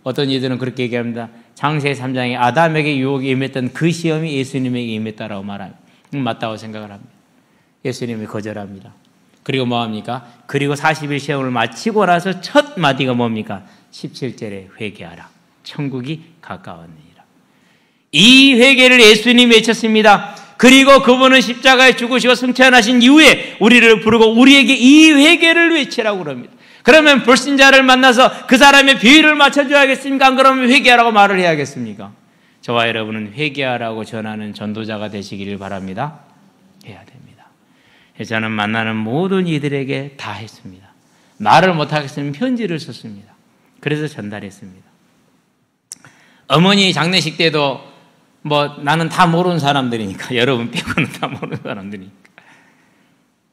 어떤 이들은 그렇게 얘기합니다. 창세기 3장에 아담에게 유혹이 임했던 그 시험이 예수님에게 임했다라고 말합니다. 맞다고 생각을 합니다. 예수님이 거절합니다. 그리고 뭐합니까? 그리고 40일 시험을 마치고 나서 첫 마디가 뭡니까? 17절에 회개하라. 천국이 가까웠느니라. 이 회개를 예수님이 외쳤습니다. 그리고 그분은 십자가에 죽으시고 승천하신 이후에 우리를 부르고 우리에게 이 회개를 외치라고 그럽니다. 그러면 불신자를 만나서 그 사람의 비위를 맞춰줘야겠습니까? 안 그러면 회개하라고 말을 해야겠습니까? 저와 여러분은 회개하라고 전하는 전도자가 되시기를 바랍니다. 해야 됩니다. 저는 만나는 모든 이들에게 다 했습니다. 말을 못하겠으면 편지를 썼습니다. 그래서 전달했습니다. 어머니 장례식 때도 나는 다 모르는 사람들이니까 여러분 빼고는 다 모르는 사람들이니까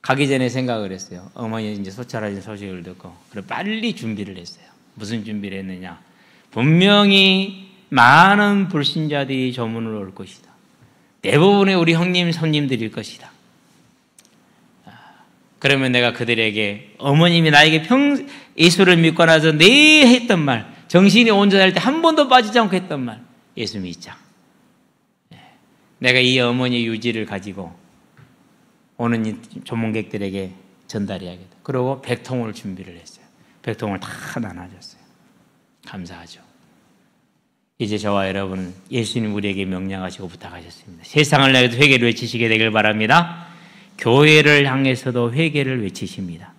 가기 전에 생각을 했어요. 어머니 이제 소찰하신 소식을 듣고 그래 빨리 준비를 했어요. 무슨 준비를 했느냐? 분명히 많은 불신자들이 조문을 올 것이다. 대부분의 우리 형님 손님들일 것이다. 그러면 내가 그들에게 어머님이 나에게 예수를 믿고 나서 네 했던 말, 정신이 온전할 때 한 번도 빠지지 않고 했던 말, 예수 믿자. 내가 이 어머니의 유지를 가지고 오는 이 조문객들에게 전달해야겠다. 그리고 100통을 준비를 했어요. 100통을 다 나눠줬어요. 감사하죠. 이제 저와 여러분은 예수님 우리에게 명령하시고 부탁하셨습니다. 세상을 향해서 회개를 외치시게 되길 바랍니다. 교회를 향해서도 회개를 외치십니다.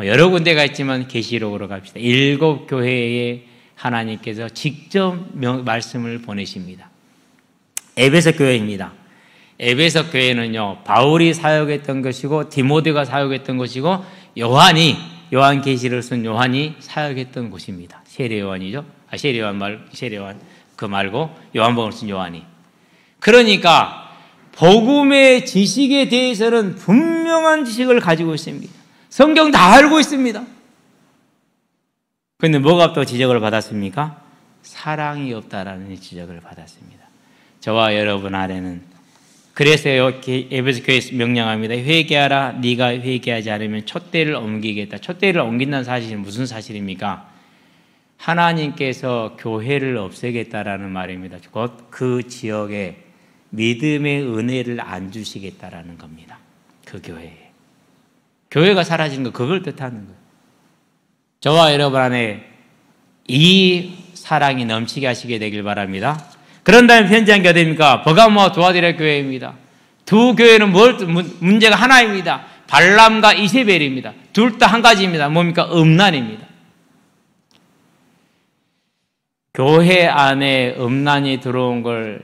여러 군데가 있지만 계시록으로 갑시다. 7교회에 하나님께서 직접 말씀을 보내십니다. 에베소 교회입니다. 에베소 교회는요, 바울이 사역했던 것이고 디모데가 사역했던 것이고 요한계시를 쓴 요한이 사역했던 곳입니다. 세례 요한이죠. 세례 요한 그 말고 요한복음을 쓴 요한이. 그러니까 복음의 지식에 대해서는 분명한 지식을 가지고 있습니다. 성경 다 알고 있습니다. 그런데 뭐가 또 지적을 받았습니까? 사랑이 없다라는 지적을 받았습니다. 저와 여러분 안에는 그래서 에베소 교회에서 명령합니다. 회개하라. 네가 회개하지 않으면 촛대를 옮기겠다. 촛대를 옮긴다는 사실은 무슨 사실입니까? 하나님께서 교회를 없애겠다라는 말입니다. 곧 그 지역에 믿음의 은혜를 안 주시겠다라는 겁니다. 그 교회에. 교회가 사라지는 거 그걸 뜻하는 거예요. 저와 여러분 안에 이 사랑이 넘치게 하시게 되길 바랍니다. 그런 다음에 편지한 게 어디입니까? 버가모와 두아디라 교회입니다. 두 교회는 문제가 하나입니다. 발람과 이세벨입니다. 둘 다 한 가지입니다. 뭡니까? 음란입니다. 교회 안에 음란이 들어온 걸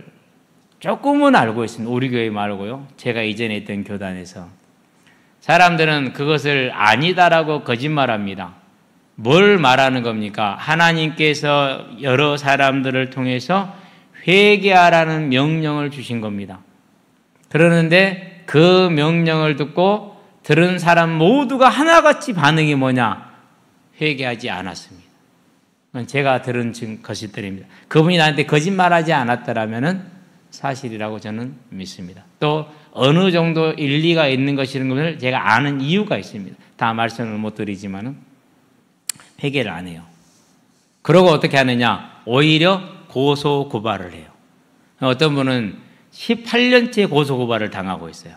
조금은 알고 있습니다. 우리 교회 말고요. 제가 이전에 있던 교단에서. 사람들은 그것을 아니다라고 거짓말합니다. 뭘 말하는 겁니까? 하나님께서 여러 사람들을 통해서 회개하라는 명령을 주신 겁니다. 그러는데 그 명령을 듣고 들은 사람 모두가 하나같이 반응이 뭐냐? 회개하지 않았습니다. 제가 들은 것들입니다. 그분이 나한테 거짓말하지 않았더라면 사실이라고 저는 믿습니다. 또 어느 정도 일리가 있는 것이라는 것을 제가 아는 이유가 있습니다. 다 말씀을 못 드리지만은 회개를 안 해요. 그러고 어떻게 하느냐? 오히려 고소 고발을 해요. 어떤 분은 18년째 고소 고발을 당하고 있어요.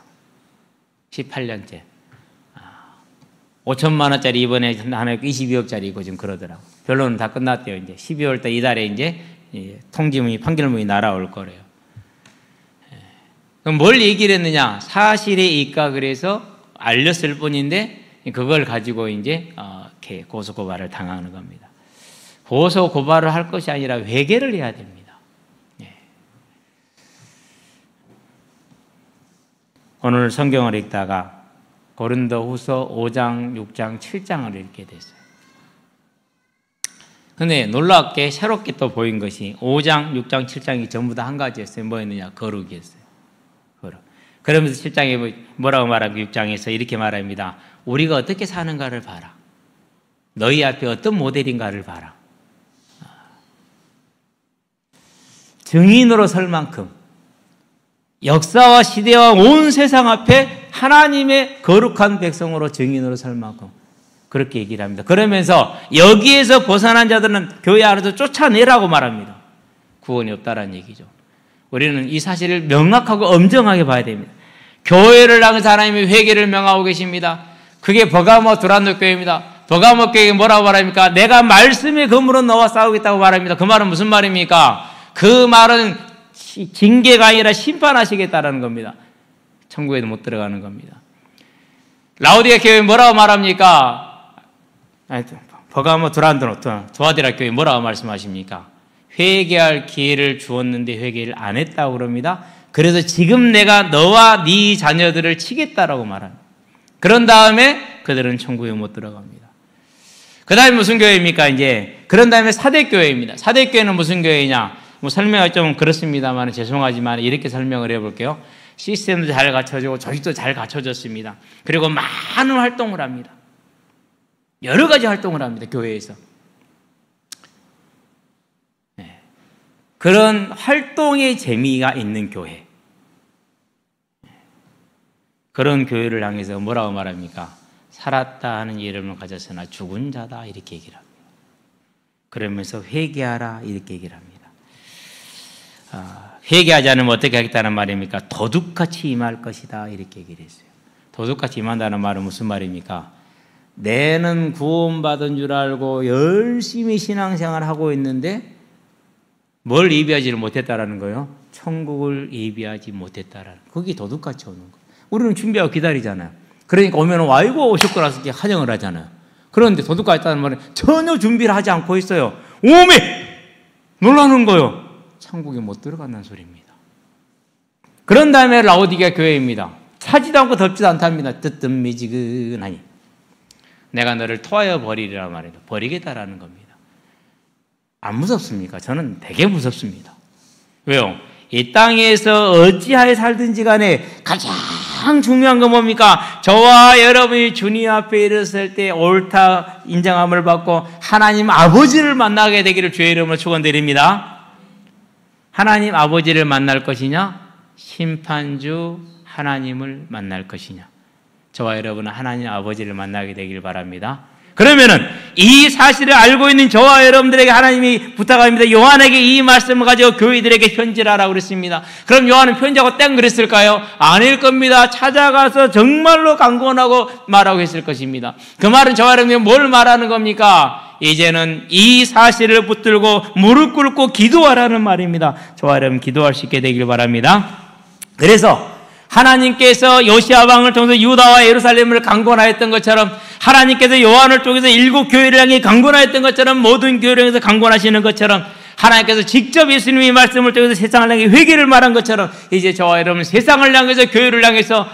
18년째. 5천만 원짜리 이번에 하나 22억짜리고 지금 그러더라고. 변론은 다 끝났대요. 이제 12월 달 이달에 이제 통지문이 판결문이 날아올 거래요. 그럼 뭘 얘기를 했느냐? 사실에 있까 그래서 알렸을 뿐인데 그걸 가지고 이제 고소 고발을 당하는 겁니다. 고소 고발을 할 것이 아니라 회개를 해야 됩니다. 오늘 성경을 읽다가 고린도후서 5장, 6장, 7장을 읽게 됐어요. 근데 놀랍게 새롭게 또 보인 것이 5장, 6장, 7장이 전부 다 한 가지였어요. 뭐였느냐? 거룩이었어요. 거룩. 그러면서 7장에 뭐라고 말합니까? 6장에서 이렇게 말합니다. 우리가 어떻게 사는가를 봐라. 너희 앞에 어떤 모델인가를 봐라. 증인으로 설 만큼 역사와 시대와 온 세상 앞에 하나님의 거룩한 백성으로 증인으로 설 만큼 그렇게 얘기를 합니다. 그러면서 여기에서 벗어난 자들은 교회 안에서 쫓아내라고 말합니다. 구원이 없다라는 얘기죠. 우리는 이 사실을 명확하고 엄정하게 봐야 됩니다. 교회를 향해서 하나님의 회개를 명하고 계십니다. 그게 버가모 두란노 교회입니다. 버가모 교회에 뭐라고 말합니까? 내가 말씀의 검으로 너와 싸우겠다고 말합니다. 그 말은 무슨 말입니까? 그 말은 징계가 아니라 심판하시겠다라는 겁니다. 천국에도 못 들어가는 겁니다. 라오디게 교회 뭐라고 말합니까? 버가모 두란노 도아디라 교회 뭐라고 말씀하십니까? 회개할 기회를 주었는데 회개를 안 했다고 그럽니다. 그래서 지금 내가 너와 네 자녀들을 치겠다라고 말합니다. 그런 다음에 그들은 천국에 못 들어갑니다. 그 다음에 무슨 교회입니까? 이제 그런 다음에 사대교회입니다. 사대교회는 무슨 교회냐? 뭐 설명이 좀 그렇습니다만 죄송하지만 이렇게 설명을 해볼게요. 시스템도 잘 갖춰지고 조직도 잘 갖춰졌습니다. 그리고 많은 활동을 합니다. 여러 가지 활동을 합니다. 교회에서. 그런 활동의 재미가 있는 교회. 그런 교회를 향해서 뭐라고 말합니까? 살았다 하는 이름을 가졌으나 죽은 자다 이렇게 얘기를 합니다. 그러면서 회개하라 이렇게 얘기를 합니다. 회개하지 않으면 어떻게 하겠다는 말입니까? 도둑같이 임할 것이다 이렇게 얘기를 했어요. 도둑같이 임한다는 말은 무슨 말입니까? 내는 구원받은 줄 알고 열심히 신앙생활을 하고 있는데 뭘 예비하지를 못했다라는 거예요? 천국을 예비하지 못했다라는 그게 도둑같이 오는 거예요. 우리는 준비하고 기다리잖아요. 그러니까 오면 아이고 오셨구나 이렇게 환영을 하잖아요. 그런데 도둑같이 있다는 말은 전혀 준비를 하지 않고 있어요. 오메! 놀라는 거예요. 천국에 못 들어간다는 소리입니다. 그런 다음에 라오디게아 교회입니다. 차지도 않고 덥지도 않답니다. 뜨뜻미지근하니 내가 너를 토하여 버리리라 말입니다. 버리겠다라는 겁니다. 안 무섭습니까? 저는 되게 무섭습니다. 왜요? 이 땅에서 어찌하여 살든지 간에 가장 중요한 건 뭡니까? 저와 여러분이 주님 앞에 이르렀을 때 옳다 인정함을 받고 하나님 아버지를 만나게 되기를 주의 이름으로 축원드립니다. 하나님 아버지를 만날 것이냐? 심판주 하나님을 만날 것이냐? 저와 여러분은 하나님 아버지를 만나게 되길 바랍니다. 그러면은 이 사실을 알고 있는 저와 여러분들에게 하나님이 부탁합니다. 요한에게 이 말씀을 가지고 교회들에게 편지를 하라고 그랬습니다. 그럼 요한은 편지하고 땡 그랬을까요? 아닐 겁니다. 찾아가서 정말로 강권하고 말하고 했을 것입니다. 그 말은 저와 여러분이 뭘 말하는 겁니까? 이제는 이 사실을 붙들고 무릎 꿇고 기도하라는 말입니다. 저와 여러분 기도할 수 있게 되길 바랍니다. 그래서 하나님께서 요시아 왕을 통해서 유다와 예루살렘을 강권하였던 것처럼 하나님께서 요한을 통해서 7 교회를 향해 강권하였던 것처럼 모든 교회를 향해서 강권하시는 것처럼 하나님께서 직접 예수님의 말씀을 통해서 세상을 향해 회개를 말한 것처럼 이제 저와 여러분 세상을 향해서 교회를 향해서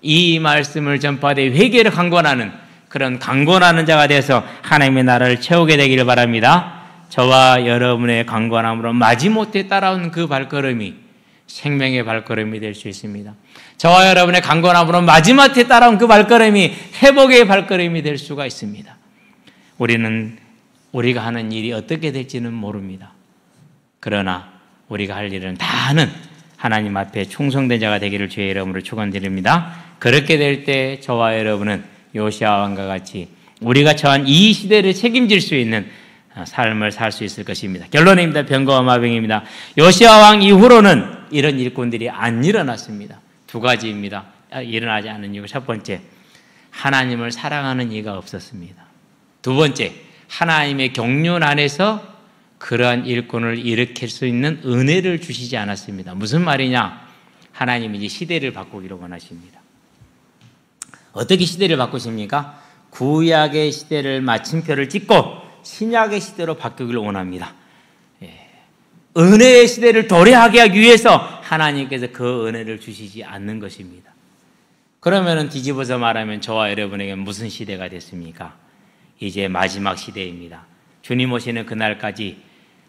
이 말씀을 전파되 회개를 강권하는 그런 강권하는 자가 되어서 하나님의 나라를 채우게 되기를 바랍니다. 저와 여러분의 강권함으로 마지못해 따라온 그 발걸음이 생명의 발걸음이 될 수 있습니다. 저와 여러분의 강건함으로 마지막에 따라온 그 발걸음이 회복의 발걸음이 될 수가 있습니다. 우리는 우리가 하는 일이 어떻게 될지는 모릅니다. 그러나 우리가 할 일은 다 하는 하나님 앞에 충성된 자가 되기를 주의 이름으로 축원드립니다. 그렇게 될 때 저와 여러분은 요시아 왕과 같이 우리가 처한 이 시대를 책임질 수 있는 삶을 살 수 있을 것입니다. 결론입니다. 병거와 마병입니다. 요시아 왕 이후로는 이런 일꾼들이 안 일어났습니다. 2가지입니다. 일어나지 않은 이유. 첫 번째, 하나님을 사랑하는 이가 없었습니다. 두 번째, 하나님의 경륜 안에서 그러한 일꾼을 일으킬 수 있는 은혜를 주시지 않았습니다. 무슨 말이냐? 하나님이 이제 시대를 바꾸기를 원하십니다. 어떻게 시대를 바꾸십니까? 구약의 시대를 마침표를 찍고 신약의 시대로 바꾸기를 원합니다. 은혜의 시대를 도래하게 하기 위해서 하나님께서 그 은혜를 주시지 않는 것입니다. 그러면은 뒤집어서 말하면 저와 여러분에게 무슨 시대가 됐습니까? 이제 마지막 시대입니다. 주님 오시는 그날까지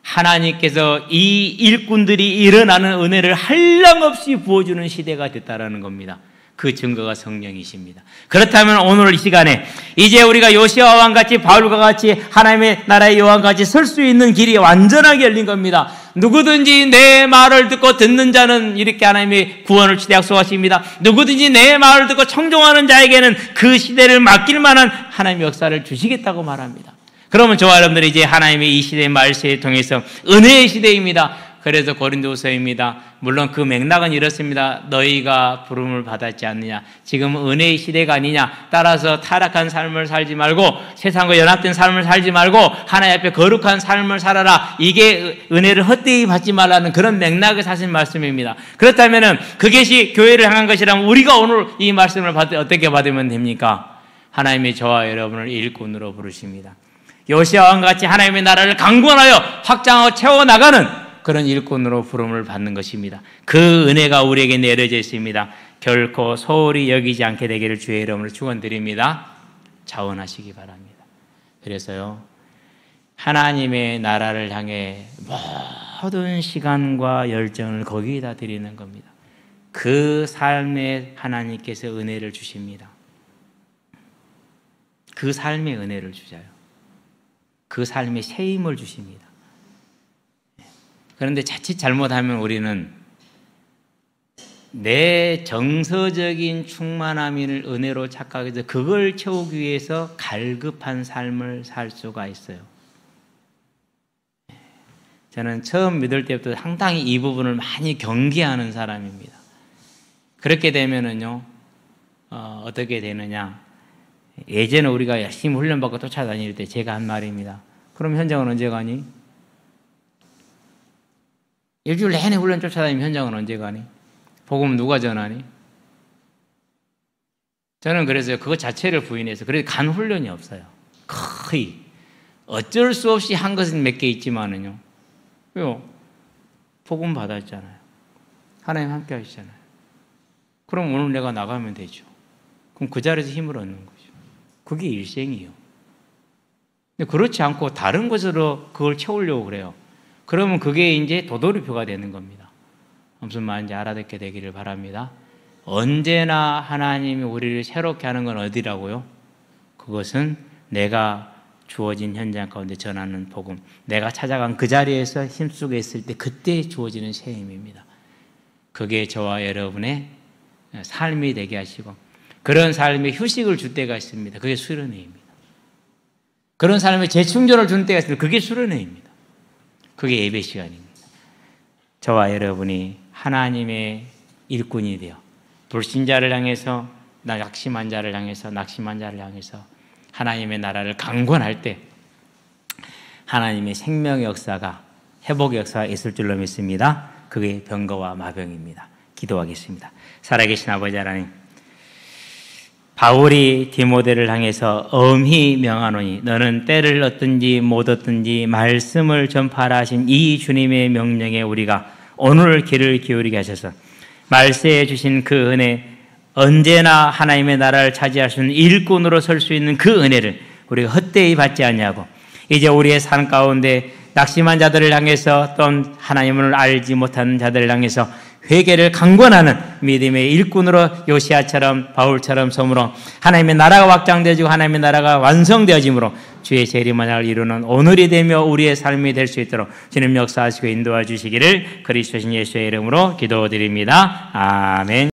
하나님께서 이 일꾼들이 일어나는 은혜를 한량없이 부어주는 시대가 됐다라는 겁니다. 그 증거가 성령이십니다. 그렇다면 오늘 이 시간에 이제 우리가 요시아 왕같이 바울과 같이 하나님의 나라의 여왕같이 설 수 있는 길이 완전하게 열린 겁니다. 누구든지 내 말을 듣고 듣는 자는 이렇게 하나님의 구원을 약속하십니다. 누구든지 내 말을 듣고 청종하는 자에게는 그 시대를 맡길 만한 하나님의 역사를 주시겠다고 말합니다. 그러면 저와 여러분들이 이제 하나님의 이 시대의 말세를 통해서 은혜의 시대입니다. 그래서 고린도후서입니다. 물론 그 맥락은 이렇습니다. 너희가 부름을 받았지 않느냐. 지금 은혜의 시대가 아니냐. 따라서 타락한 삶을 살지 말고 세상과 연합된 삶을 살지 말고 하나님 앞에 거룩한 삶을 살아라. 이게 은혜를 헛되이 받지 말라는 그런 맥락의 사실 말씀입니다. 그렇다면 그것이 교회를 향한 것이라면 우리가 오늘 이 말씀을 어떻게 받으면 됩니까? 하나님이 저와 여러분을 일꾼으로 부르십니다. 요시아 왕같이 하나님의 나라를 강권하여 확장하고 채워나가는 그런 일꾼으로 부름을 받는 것입니다. 그 은혜가 우리에게 내려져 있습니다. 결코 소홀히 여기지 않게 되기를 주의 이름으로 축원드립니다. 자원하시기 바랍니다. 그래서요, 하나님의 나라를 향해 모든 시간과 열정을 거기에다 드리는 겁니다. 그 삶에 하나님께서 은혜를 주십니다. 그 삶에 은혜를 주셔요. 그 삶에 새 힘을 주십니다. 그런데 자칫 잘못하면 우리는 내 정서적인 충만함을 은혜로 착각해서 그걸 채우기 위해서 갈급한 삶을 살 수가 있어요. 저는 처음 믿을 때부터 상당히 이 부분을 많이 경계하는 사람입니다. 그렇게 되면은요, 어떻게 되느냐. 예전에 우리가 열심히 훈련받고 쫓아다닐 때 제가 한 말입니다. 그럼 현장은 언제 가니? 일주일 내내 훈련 쫓아다니면 현장은 언제 가니? 복음 누가 전하니? 저는 그래서 그것 자체를 부인해서 그래서 간 훈련이 없어요. 거의 어쩔 수 없이 한 것은 몇 개 있지만은요. 왜요? 복음 받았잖아요. 하나님 함께 하시잖아요. 그럼 오늘 내가 나가면 되죠. 그럼 그 자리에서 힘을 얻는 거죠. 그게 일생이에요. 근데 그렇지 않고 다른 것으로 그걸 채우려고 그래요. 그러면 그게 이제 도돌이표가 되는 겁니다. 무슨 말인지 알아듣게 되기를 바랍니다. 언제나 하나님이 우리를 새롭게 하는 건 어디라고요? 그것은 내가 주어진 현장 가운데 전하는 복음, 내가 찾아간 그 자리에서 힘쓰고 있을 때 그때 주어지는 새 힘입니다. 그게 저와 여러분의 삶이 되게 하시고 그런 삶에 휴식을 줄 때가 있습니다. 그게 수련회입니다. 그런 삶에 재충전을 준 때가 있습니다. 그게 수련회입니다. 그게 예배 시간입니다. 저와 여러분이 하나님의 일꾼이 되어 불신자를 향해서 낙심한 자를 향해서 하나님의 나라를 강권할 때 하나님의 생명의 역사가 회복의 역사가 있을 줄로 믿습니다. 그게 병거와 마병입니다. 기도하겠습니다. 살아계신 아버지 하나님, 바울이 디모데를 향해서 엄히 명하노니 너는 때를 얻든지 못 얻든지 말씀을 전파하라 하신 이 주님의 명령에 우리가 오늘 귀를 기울이게 하셔서 말세에 주신 그 은혜, 언제나 하나님의 나라를 차지할 수 있는 일꾼으로 설 수 있는 그 은혜를 우리가 헛되이 받지 않냐고, 이제 우리의 삶 가운데 낙심한 자들을 향해서 또는 하나님을 알지 못하는 자들을 향해서 회개를 강권하는 믿음의 일꾼으로 요시아처럼 바울처럼 섬으로 하나님의 나라가 확장되어지고 하나님의 나라가 완성되어짐으로 주의 재림만을 이루는 오늘이 되며 우리의 삶이 될 수 있도록 주님 역사하시고 인도해 주시기를 그리스도 예수의 이름으로 기도드립니다. 아멘.